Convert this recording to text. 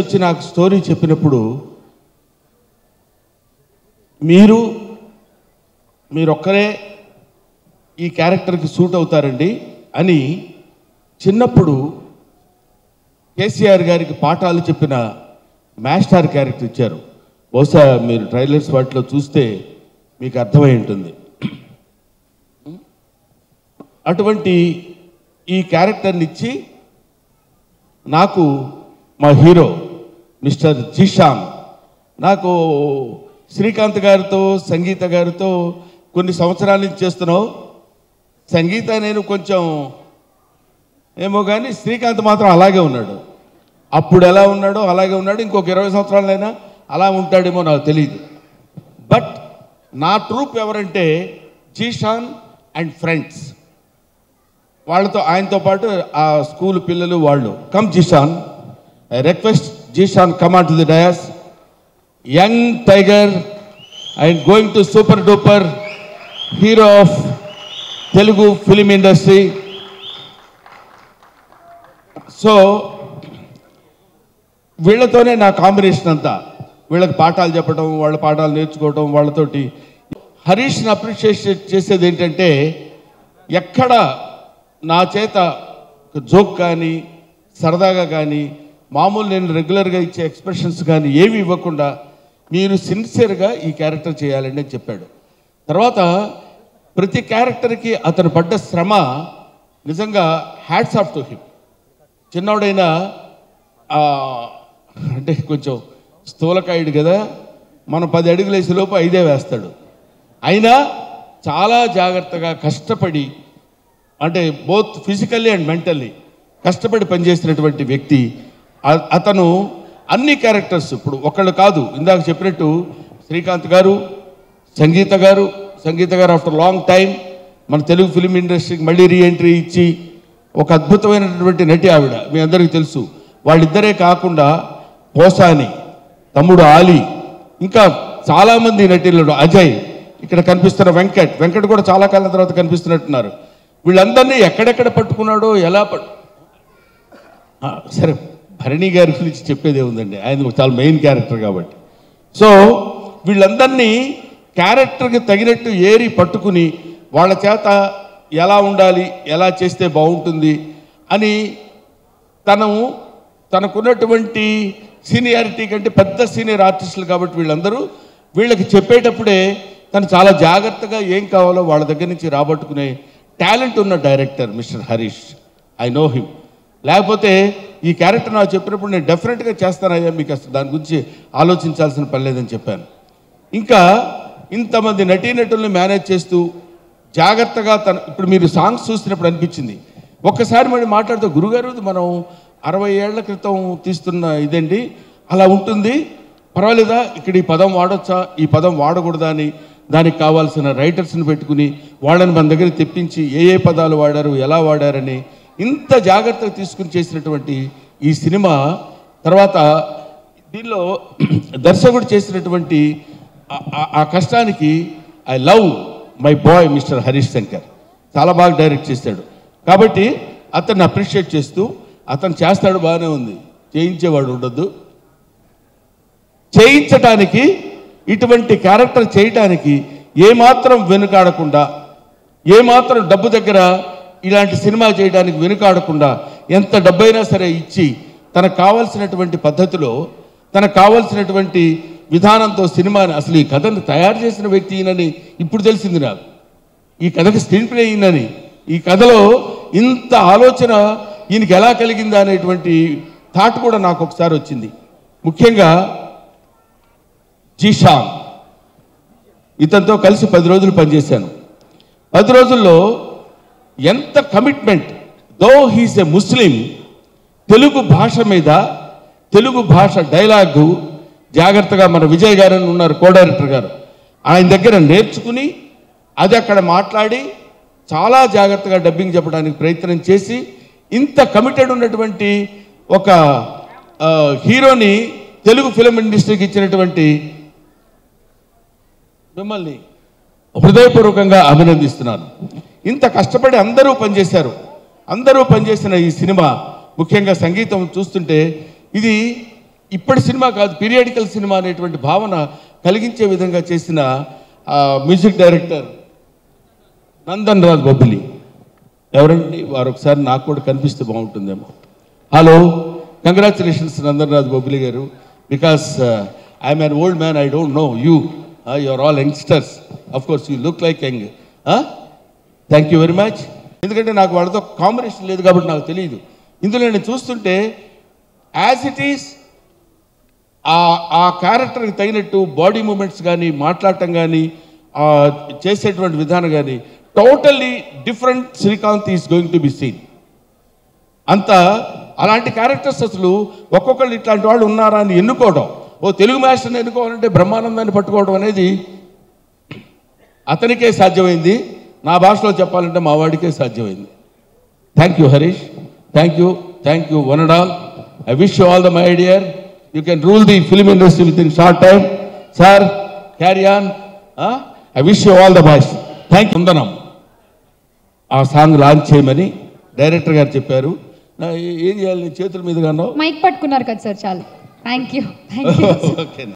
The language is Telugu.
వచ్చి నాకు స్టోరీ చెప్పినప్పుడు మీరొక్కరే ఈ క్యారెక్టర్కి సూట్ అవుతారండి అని చిన్నప్పుడు కేసీఆర్ గారికి పాఠాలు చెప్పిన మాస్టర్ క్యారెక్టర్ ఇచ్చారు. బహుశా మీరు ట్రైలర్స్ వాటిలో చూస్తే మీకు అర్థమై ఉంటుంది. అటువంటి ఈ క్యారెక్టర్ని ఇచ్చి నాకు మా హీరో మిస్టర్ జీషాన్, నాకు శ్రీకాంత్ గారితో సంగీత గారితో కొన్ని సంవత్సరాల నుంచి చేస్తున్నావు. సంగీత నేను కొంచెం ఏమో కానీ శ్రీకాంత్ మాత్రం అలాగే ఉన్నాడు. అప్పుడు ఎలా ఉన్నాడో అలాగే ఉన్నాడు. ఇంకొక 20 సంవత్సరాలైనా అలా ఉంటాడేమో నాకు తెలియదు. బట్ నా ట్రూప్ ఎవరంటే జీషాన్ అండ్ ఫ్రెండ్స్, వాళ్ళతో ఆయనతో పాటు ఆ స్కూల్ పిల్లలు వాళ్ళు. Come Zeeshan, I request Zeeshan come on to the dais. Young tiger and going to super duper hero of Telugu film industry. So వీళ్ళతోనే నా కాంబినేషన్ అంతా. వీళ్ళకి పాఠాలు చెప్పడం, వాళ్ళ పాఠాలు నేర్చుకోవడం, వాళ్ళతోటి. హరీష్ని అప్రిషియేట్ చేసేది ఏంటంటే ఎక్కడ నా చేత జోక్ కానీ సరదాగా కానీ మామూలు నేను రెగ్యులర్గా ఇచ్చే ఎక్స్ప్రెషన్స్ కానీ ఏమి ఇవ్వకుండా మీరు సిన్సియర్గా ఈ క్యారెక్టర్ చేయాలండి అని చెప్పాడు. తర్వాత ప్రతి క్యారెక్టర్కి అతను పడ్డ శ్రమ నిజంగా హ్యాట్స్ ఆఫ్ టు హిమ్. చిన్నవాడైనా అంటే కొంచెం స్థూలకాయుడు కదా, మనం 10 అడుగులు వేసే లోపు 5 వేస్తాడు. అయినా చాలా జాగ్రత్తగా కష్టపడి, అంటే బోత్ ఫిజికల్లీ అండ్ మెంటల్లీ కష్టపడి పనిచేసినటువంటి వ్యక్తి అతను. అన్ని క్యారెక్టర్స్ ఇప్పుడు ఒకళ్ళు కాదు, ఇందాక చెప్పినట్టు శ్రీకాంత్ గారు, సంగీత గారు ఆఫ్టర్ లాంగ్ టైం మన తెలుగు ఫిలిం ఇండస్ట్రీకి మళ్ళీ రీఎంట్రీ ఇచ్చి ఒక అద్భుతమైనటువంటి నటి ఆవిడ, మీ అందరికీ తెలుసు. వాళ్ళిద్దరే కాకుండా పోసాని, తమ్ముడు ఆలీ, ఇంకా చాలామంది నటీలు, అజయ్, ఇక్కడ కనిపిస్తున్న వెంకట్ కూడా చాలా కాలం తర్వాత కనిపిస్తున్నట్టున్నారు. వీళ్ళందరినీ ఎక్కడెక్కడ పట్టుకున్నాడో ఎలా సరే భరణి గారి గురించి చెప్పేదే ఉందండి, ఆయన చాలా మెయిన్ క్యారెక్టర్ కాబట్టి. సో వీళ్ళందరినీ క్యారెక్టర్కి తగినట్టు ఏరి పట్టుకుని వాళ్ళ చేత ఎలా ఉండాలి, ఎలా చేస్తే బాగుంటుంది అని తనకున్నటువంటి సీనియారిటీ కంటే పెద్ద సీనియర్ ఆర్టిస్టులు కాబట్టి వీళ్ళకి చెప్పేటప్పుడే తను చాలా జాగ్రత్తగా ఏం కావాలో వాళ్ళ దగ్గర నుంచి రాబట్టుకునే టాలెంట్ ఉన్న director mister Harish. I know him. లేకపోతే ఈ క్యారెక్టర్ నాకు చెప్పినప్పుడు నేను డెఫినెట్గా చేస్తానయ్యా, మీకు అసలు దాని గురించి ఆలోచించాల్సిన పని లేదని చెప్పాను. ఇంకా ఇంతమంది నటీనటుల్ని మేనేజ్ చేస్తూ జాగ్రత్తగా ఇప్పుడు మీరు సాంగ్స్ చూసినప్పుడు అనిపించింది ఒక్కసారి మళ్ళీ మాట్లాడుతూ, గురుగారు మనం 60 ఏళ్ల క్రితం తీస్తున్న ఇదండి, అలా ఉంటుంది, పర్వాలేదా, ఇక్కడ ఈ పదం వాడొచ్చా, ఈ పదం వాడకూడదా అని దానికి కావాల్సిన రైటర్స్ని పెట్టుకుని వాళ్ళని మన దగ్గర తెప్పించి ఏ పదాలు వాడారు, ఎలా వాడారని ఇంత జాగ్రత్తగా తీసుకుని చేసినటువంటి ఈ సినిమా. తర్వాత దీనిలో దర్శకుడు చేసినటువంటి ఆ కష్టానికి I love my boy mister Harish Shankar. చాలా బాగా డైరెక్ట్ చేశాడు కాబట్టి అతన్ని అప్రిషియేట్ చేస్తూ, అతను చేస్తాడు బాగానే ఉంది, చేయించేవాడు ఉండొద్దు. చేయించటానికి, ఇటువంటి క్యారెక్టర్ చేయటానికి ఏమాత్రం వెనుకాడకుండా, ఏమాత్రం డబ్బు దగ్గర ఇలాంటి సినిమా చేయడానికి వెనుకాడకుండా ఎంత డబ్బైనా సరే ఇచ్చి తనకు కావాల్సినటువంటి పద్ధతిలో, తనకు కావాల్సినటువంటి విధానంతో సినిమాని, అసలు ఈ కథను తయారు చేసిన వ్యక్తి ఈయనని ఇప్పుడు తెలిసింది నాకు. ఈ కథకి స్క్రీన్ ప్లే ఈయనని, ఈ కథలో ఇంత ఆలోచన ఈయనకి ఎలా కలిగిందా అనేటువంటి థాట్ కూడా నాకు ఒకసారి వచ్చింది. ముఖ్యంగా జీషాన్, ఇతనితో కలిసి 10 రోజులు పనిచేశాను. 10 రోజుల్లో ఎంత కమిట్మెంట్, దో హీస్ ఎ ముస్లిం, తెలుగు భాష మీద, తెలుగు భాష డైలాగు జాగ్రత్తగా మన విజయ్ గారు ఉన్నారు, కో డైరెక్టర్ గారు, ఆయన దగ్గర నేర్చుకుని అది అక్కడ మాట్లాడి చాలా జాగ్రత్తగా డబ్బింగ్ చెప్పడానికి ప్రయత్నం చేసి ఇంత కమిటెడ్ ఉన్నటువంటి ఒక హీరోని తెలుగు ఫిలిం ఇండస్ట్రీకి ఇచ్చినటువంటి మిమ్మల్ని హృదయపూర్వకంగా అభినందిస్తున్నాను. ఇంత కష్టపడి అందరూ పనిచేశారు. అందరూ పనిచేసిన ఈ సినిమా, ముఖ్యంగా సంగీతం చూస్తుంటే ఇది ఇప్పటి సినిమా కాదు, పీరియాడికల్ సినిమా అనేటువంటి భావన కలిగించే విధంగా చేసిన మ్యూజిక్ డైరెక్టర్ నందన్ రాజ్ బొబ్బిలి. ఎవరండి వారు? ఒకసారి నాకు కూడా కనిపిస్తే బాగుంటుందేమో. హలో, కంగ్రాచులేషన్స్ నందన్ రాజ్ బొబ్బిలి గారు. Because I'm an old man, I don't know you. You are all youngsters. Of course you look like young. Thank you very much. ఎందుకంటే నాకు వాళ్ళతో కాంబినేషన్ లేదు కాబట్టి నాకు తెలియదు. ఇందులో నేను చూస్తుంటే యాజ్ ఇట్ ఈస్ ఆ క్యారెక్టర్కి తగినట్టు బాడీ మూమెంట్స్ కానీ, మాట్లాడటం కానీ, చేసేటువంటి విధానం కానీ totally different Srikanth is going to be seen. అంత అలాంటి క్యారెక్టర్స్ అసలు ఒక్కొక్కళ్ళు ఇట్లాంటి వాళ్ళు ఉన్నారా అని ఎన్నుకోవడం, ఓ తెలుగు మాస్టర్ని ఎన్నుకోవాలంటే బ్రహ్మానందాన్ని పట్టుకోవడం అనేది అతనికే సాధ్యమైంది. నా భాషలో చెప్పాలంటే మా వాడికే సాధ్యమైంది. Thank you Harish, thank you one and all. I wish you all the my dear. You can rule the film industry with in short time. Sir carry on. I wish you all the best. Thank you. వందనం ఆ సాంగ్ లాంచ్ చేయమని డైరెక్టర్ గారు చెప్పారు. ఏం చేయాలి? చేతుల మీదుగానో మైక్ పట్టుకున్నారు కదా సార్, చాలు. Thank you. ఓకే.